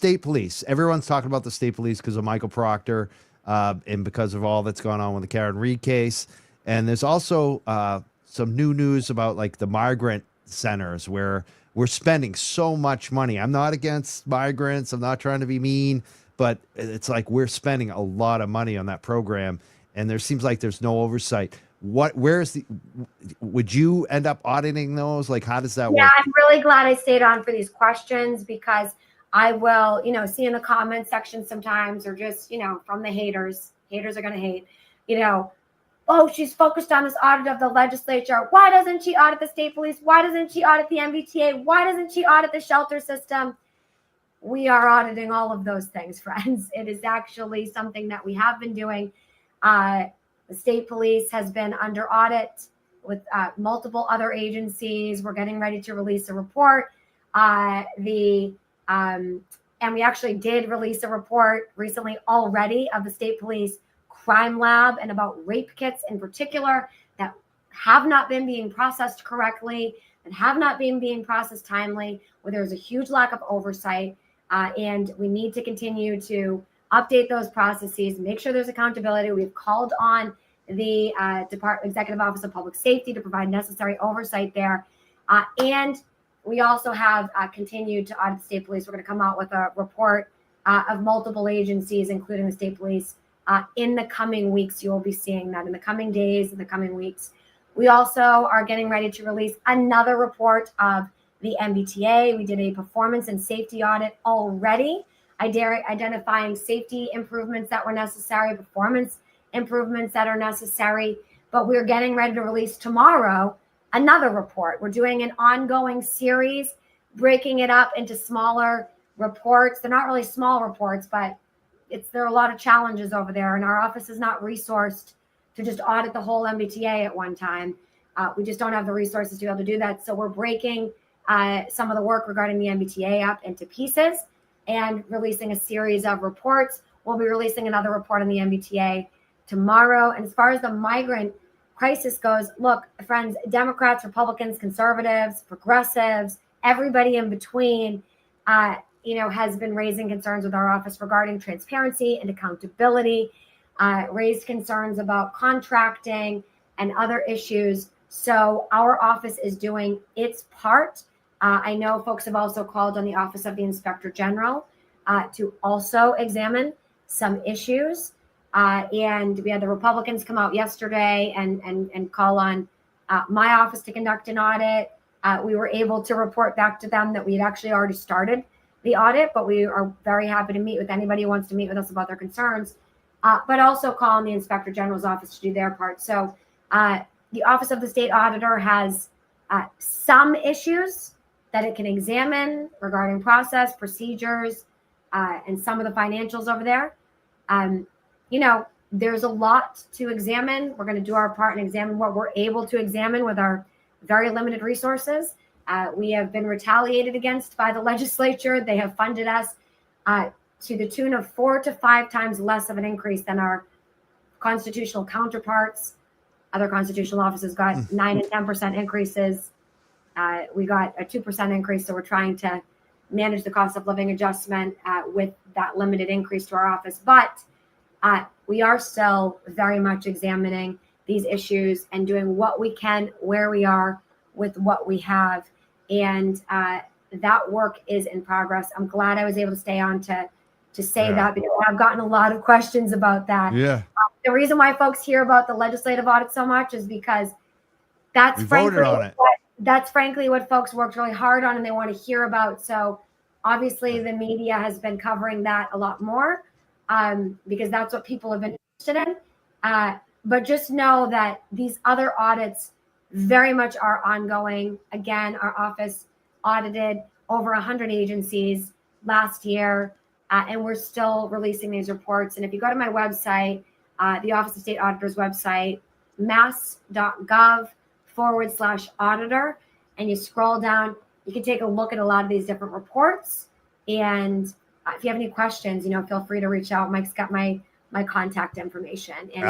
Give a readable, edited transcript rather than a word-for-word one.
state police. Everyone's talking about the state police because of Michael Proctor and because of all that's gone on with the Karen Reed case. And there's also some new news about like the migrant centers where we're spending so much money. I'm not against migrants. I'm not trying to be mean, but it's like we're spending a lot of money on that program, and there seems like there's no oversight. Would you end up auditing those? Like, how does that work? Yeah, I'm really glad I stayed on for these questions, because I will, see in the comment section sometimes, or just, from the haters are going to hate, oh, she's focused on this audit of the legislature. Why doesn't she audit the state police? Why doesn't she audit the MBTA? Why doesn't she audit the shelter system? We are auditing all of those things, friends. It is actually something that we have been doing. The state police has been under audit with multiple other agencies. We're getting ready to release a report. And we actually did release a report recently already of the state police crime lab and about rape kits in particular that have not been being processed correctly and have not been being processed timely, where there's a huge lack of oversight. And we need to continue to update those processes, make sure there's accountability. We've called on the Executive Office of Public Safety to provide necessary oversight there. And we also have continued to audit the state police. We're going to come out with a report of multiple agencies, including the state police, in the coming weeks. You will be seeing that in the coming days, in the coming weeks. We also are getting ready to release another report of the MBTA. We did a performance and safety audit already, identifying safety improvements that were necessary, performance improvements that are necessary. But we're getting ready to release tomorrow another report. We're doing an ongoing series, breaking it up into smaller reports. They're not really small reports, but there are a lot of challenges over there, and our office is not resourced to just audit the whole MBTA at one time. We just don't have the resources to be able to do that. So we're breaking some of the work regarding the MBTA up into pieces and releasing a series of reports. We'll be releasing another report on the MBTA tomorrow. And as far as the migrant crisis goes, look, friends, Democrats, Republicans, conservatives, progressives, everybody in between, has been raising concerns with our office regarding transparency and accountability, raised concerns about contracting and other issues. So our office is doing its part. I know folks have also called on the Office of the Inspector General to also examine some issues. And we had the Republicans come out yesterday and call on my office to conduct an audit. We were able to report back to them that we had actually already started the audit, but we are very happy to meet with anybody who wants to meet with us about their concerns, but also call on the Inspector General's office to do their part. So the Office of the State Auditor has some issues that it can examine regarding process, procedures, and some of the financials over there. There's a lot to examine. We're going to do our part and examine what we're able to examine with our very limited resources. We have been retaliated against by the legislature. They have funded us to the tune of 4 to 5 times less of an increase than our constitutional counterparts. Other constitutional offices got 9 and 10% increases. We got a 2% increase. So we're trying to manage the cost of living adjustment with that limited increase to our office. But we are still very much examining these issues and doing what we can where we are with what we have. And that work is in progress. I'm glad I was able to stay on to say that, because I've gotten a lot of questions about that. Yeah. The reason why folks hear about the legislative audit so much is because that's frankly what folks worked really hard on and they want to hear about. So obviously the media has been covering that a lot more because that's what people have been interested in. But just know that these other audits very much are ongoing. Again, our office audited over 100 agencies last year, and we're still releasing these reports. And if you go to my website, the Office of State Auditor's website, mass.gov/auditor, and you scroll down, you can take a look at a lot of these different reports. And if you have any questions, feel free to reach out. Mike's got my contact information. And